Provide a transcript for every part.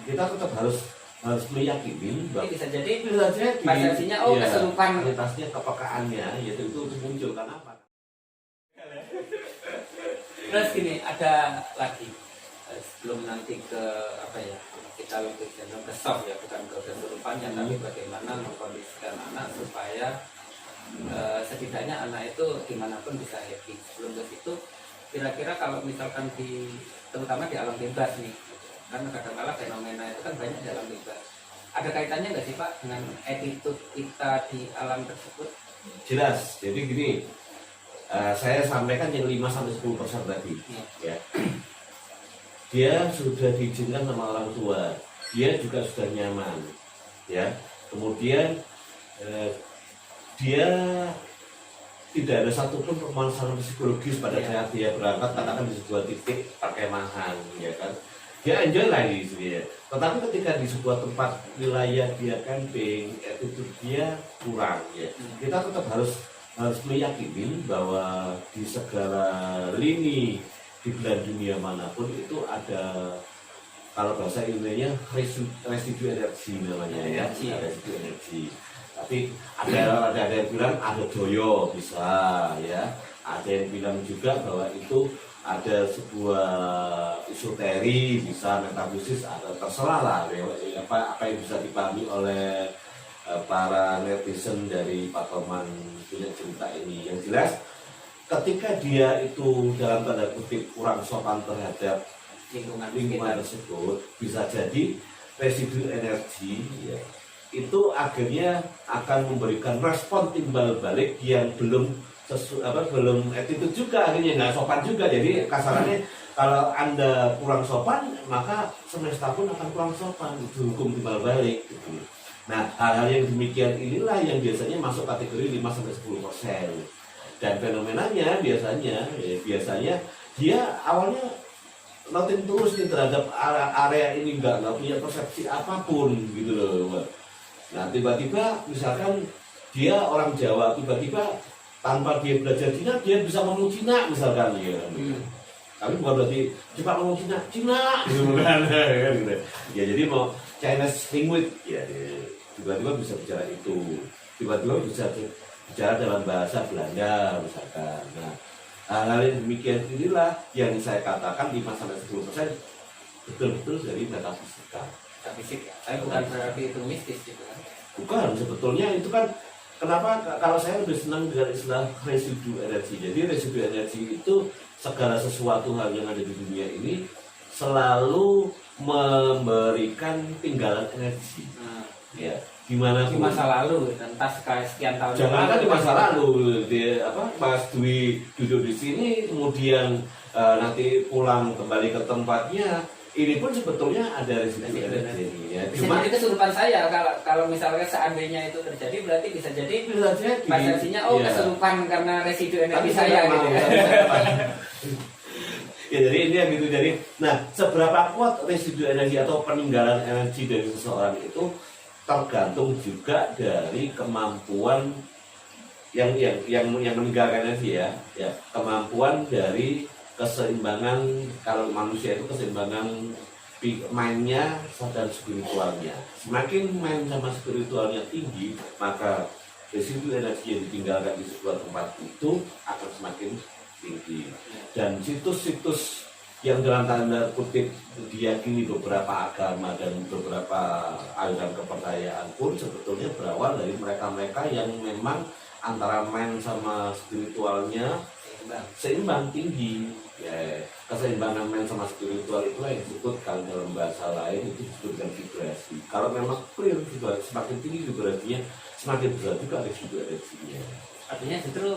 kita tetap harus meyakini bahwa bisa jadi persepsinya kesurupan, kualitasnya, kepekaannya yaitu itu muncul. Karena apa? Terus gini, ada lagi sebelum nanti ke kita lebih ke soft ya, bukan ke kesurupannya, tapi bagaimana mengkondisikan anak supaya setidaknya anak itu dimanapun bisa happy. Sebelum ke situ, kira-kira kalau misalkan terutama di alam bebas nih, karena kadang-kadang fenomena itu kan banyak di alam bebas. Ada kaitannya nggak sih Pak dengan attitude kita di alam tersebut? Jelas. Jadi gini, saya sampaikan yang 5-10% tadi. Ya. Dia sudah diizinkan sama orang tua, dia juga sudah nyaman. Ya. Kemudian dia tidak ada satupun permasalahan psikologis pada saat dia berangkat, katakan di sebuah titik perkemahan, ya kan? Dia enjoy lagi gitu ya. Tetapi ketika di sebuah tempat wilayah dia camping, attitude dia kurang ya. Kita tetap harus meyakini bahwa di segala lini di belahan dunia manapun itu ada, kalau bahasa ilmiahnya residu energi namanya ya, residu energi. Tapi ada yang bilang ada doyo bisa ya, ada yang bilang juga bahwa itu ada sebuah isoteri, bisa metafisis, ada terserah lah apa yang bisa dipahami oleh para netizen dari Pak Torman punya cerita ini. Yang jelas ketika dia itu dalam tanda kutip kurang sopan terhadap lingkungan tersebut, bisa jadi residu energi ya, itu akhirnya akan memberikan respon timbal balik yang belum belum attitude juga, akhirnya nggak sopan juga. Jadi kasarannya kalau Anda kurang sopan, maka semesta pun akan kurang sopan, itu hukum timbal balik gitu. Nah, hal-hal yang demikian inilah yang biasanya masuk kategori 5-10%. Dan fenomenanya biasanya dia awalnya noting terus nih terhadap area ini, nggak punya persepsi apapun gitu loh. Nah, tiba-tiba misalkan dia orang Jawa, tiba-tiba tanpa dia belajar Cina, dia bisa ngomong Cina misalkan ya. Tapi bukan berarti cepat ngomong Cina gitu kan. Ya jadi mau Chinese language ya, tiba-tiba bisa bicara itu, tiba-tiba bisa bicara dalam bahasa Belanda misalkan. Nah, hal-hal yang demikian inilah yang saya katakan 5-10% betul-betul dari metafisika. Fisik ya, tapi bukan berarti itu mistis gitu kan? Bukan, sebetulnya itu kan kenapa kalau saya lebih senang dengan istilah residu energi. Jadi residu energi itu segala sesuatu hal yang ada di dunia ini selalu memberikan tinggalan energi. Ya, gimana di masa lalu, entah sekian tahun. Jangan di masa lalu, Mas Dwi duduk di sini, kemudian nanti pulang kembali ke tempatnya. Ini pun sebetulnya ada residu energi. Ya. Bisa jadi kesurupan saya kalau misalnya seandainya itu terjadi, berarti bisa jadi persepsinya kesurupan karena residu energi saya gitu ya. Ya jadi ini yang gitu. Jadi, nah seberapa kuat residu energi atau peninggalan energi dari seseorang itu tergantung juga dari kemampuan yang meninggalkan energi ya, kemampuan dari keseimbangan. Kalau manusia itu keseimbangan mindnya dan spiritualnya. Semakin mind sama spiritualnya tinggi, maka residu energi yang ditinggalkan di sebuah tempat itu akan semakin tinggi. Dan situs-situs yang dalam tanda kutip diyakini beberapa agama dan beberapa aliran kepercayaan pun sebetulnya berawal dari mereka-mereka yang memang antara mind sama spiritualnya seimbang tinggi. Ya, keseimbangan mind sama spiritual itu yang disebut kalau dalam bahasa lain itu disebutkan vibrasi. Kalau memang clear semakin tinggi vibrasinya, semakin besar juga residu energinya. Artinya justru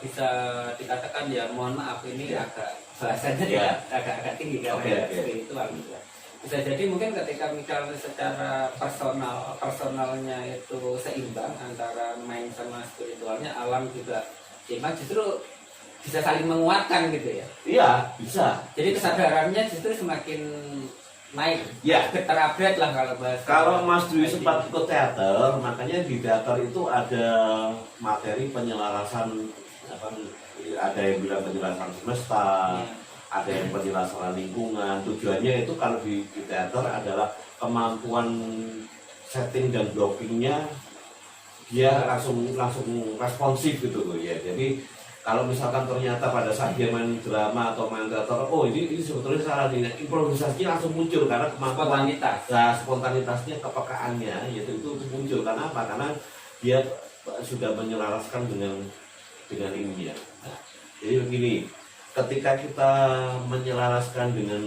bisa dikatakan ya, mohon maaf ini agak bahasanya agak tinggi karena spiritual gitu. Bisa jadi mungkin ketika misalnya secara personalnya itu seimbang antara mind sama spiritualnya, alam juga seimbang, justru bisa saling menguatkan gitu ya. Iya, bisa. Jadi kesadarannya justru semakin naik. Ya, terupgrade lah kalau bahasa. Kalau Mas Dwi sempat ikut teater, makanya di teater itu ada materi penyelarasan ada yang bilang penyelarasan semesta, ada yang penyelarasan lingkungan. Tujuannya itu kalau di teater adalah kemampuan setting dan blockingnya dia langsung responsif gitu loh ya. Jadi kalau misalkan ternyata pada saat dia main drama atau main teater, oh ini sebetulnya salah nih, improvisasinya langsung muncul karena kemampuan spontanitasnya, kepekaannya, yaitu itu muncul karena apa? Karena dia sudah menyelaraskan dengan ini ya. Nah, jadi begini, ketika kita menyelaraskan dengan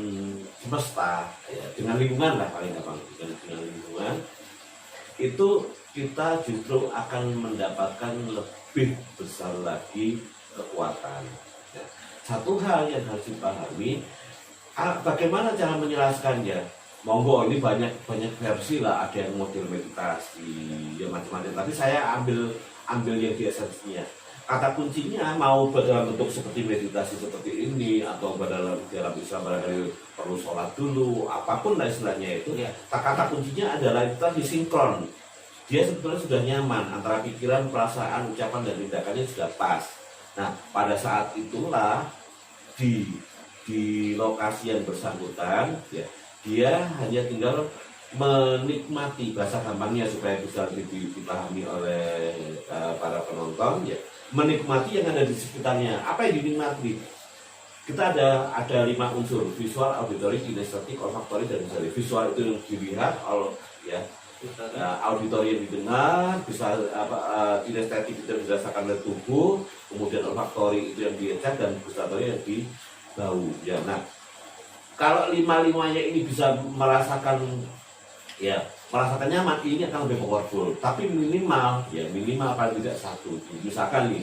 semesta, ya, dengan lingkungan lah paling gampang, dengan lingkungan, itu kita justru akan mendapatkan lebih besar lagi kekuatan. Ya. Satu hal yang harus dipahami, bagaimana cara menjelaskannya? Monggo, ini banyak versi lah, ada yang model meditasi, ya macam-macam. Tapi saya ambil yang di esensinya. Kata kuncinya mau dalam bentuk seperti meditasi seperti ini atau dalam Islam barangkali perlu sholat dulu, apapun lah istilahnya itu. Ya. Kata kuncinya adalah itu tadi sinkron. Dia sebetulnya sudah nyaman antara pikiran, perasaan, ucapan dan tindakannya sudah pas. Nah, pada saat itulah di lokasi yang bersangkutan, ya, dia hanya tinggal menikmati, bahasa gampangnya supaya bisa dipahami oleh para penonton, ya, menikmati yang ada di sekitarnya. Apa yang dinikmati? Kita ada 5 unsur: visual, auditory, kinestetik, olfaktori, dan visual. Visual itu yang dilihat, ya. Auditori yang didengar, bisa kinestetik itu yang dirasakan oleh tubuh, kemudian olfaktori itu yang diecap, dan gustatori yang di bau. Ya, nah, kalau 5-5-nya ini bisa merasakan nyaman, ini akan lebih powerful. Tapi minimal paling tidak 1. Misalkan nih,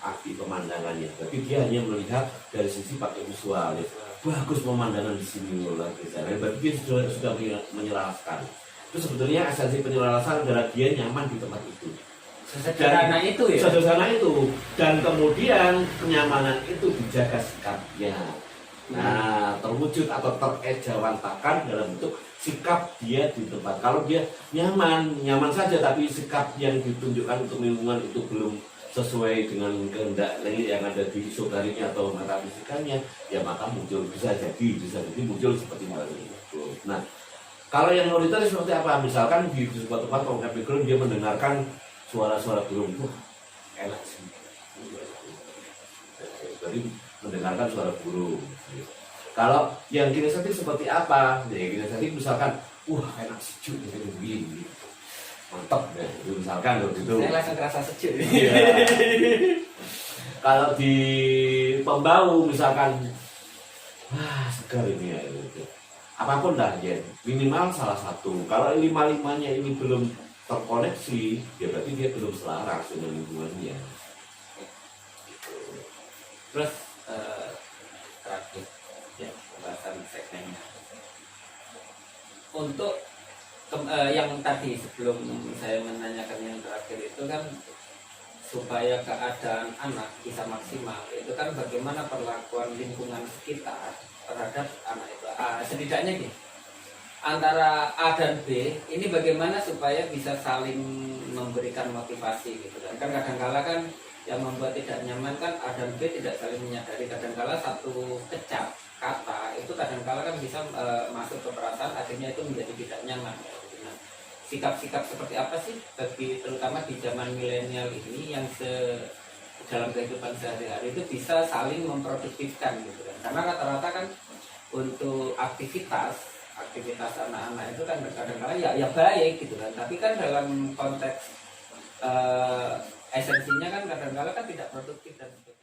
arti pemandangannya, tapi dia hanya melihat dari sisi pakai visual. Ya. Bagus pemandangan di sini luar biasa. Berarti dia sudah menjelaskan. Itu sebetulnya esensi penyelarasan adalah dia nyaman di tempat itu. Sederhana itu ya. Sederhana itu, dan kemudian kenyamanan itu dijaga sikapnya. Nah, terwujud atau terejawantakan dalam bentuk sikap dia di tempat. Kalau dia nyaman saja, tapi sikap yang ditunjukkan untuk lingkungan itu belum sesuai dengan kehendak yang ada di saudarinya atau metafisikanya, ya maka bisa jadi muncul seperti itu. Nah, kalau yang auditory seperti apa? Misalkan di sebuah tempat kalau background dia mendengarkan suara-suara burung, enak sih. Jadi mendengarkan suara burung. Kalau yang kinestetik seperti apa? Ya kinestetik misalkan, enak sejuk gitu begini. Mantap deh, itu misalkan gitu. Saya langsung kerasa sejuk. Ya. Kalau di pembau misalkan, segar ini ya gitu. Apapun lah ya, minimal salah satu. Kalau 5-5-nya ini belum terkoneksi, ya berarti dia belum selaras dengan lingkungannya. Terus terakhir ya, pembahasan segmennya. Untuk yang tadi sebelum saya menanyakan yang terakhir itu kan, supaya keadaan anak bisa maksimal, itu kan bagaimana perlakuan lingkungan sekitar terhadap anak itu. Setidaknya nih, antara A dan B ini bagaimana supaya bisa saling memberikan motivasi gitu kan. Kan kadang-kala kan yang membuat tidak nyaman kan A dan B tidak saling menyadari. Kadang-kala satu kecap kata itu kadang-kala kan bisa masuk ke perasaan, akhirnya itu menjadi tidak nyaman. Nah, sikap-sikap seperti apa sih bagi terutama di zaman milenial ini yang dalam kehidupan sehari-hari itu bisa saling memproduktifkan gitu kan. Karena rata-rata kan untuk aktivitas anak-anak itu kan kadang-kadang ya baik gitu kan, tapi kan dalam konteks esensinya kan kadang-kadang kan tidak produktif dan sebagainya.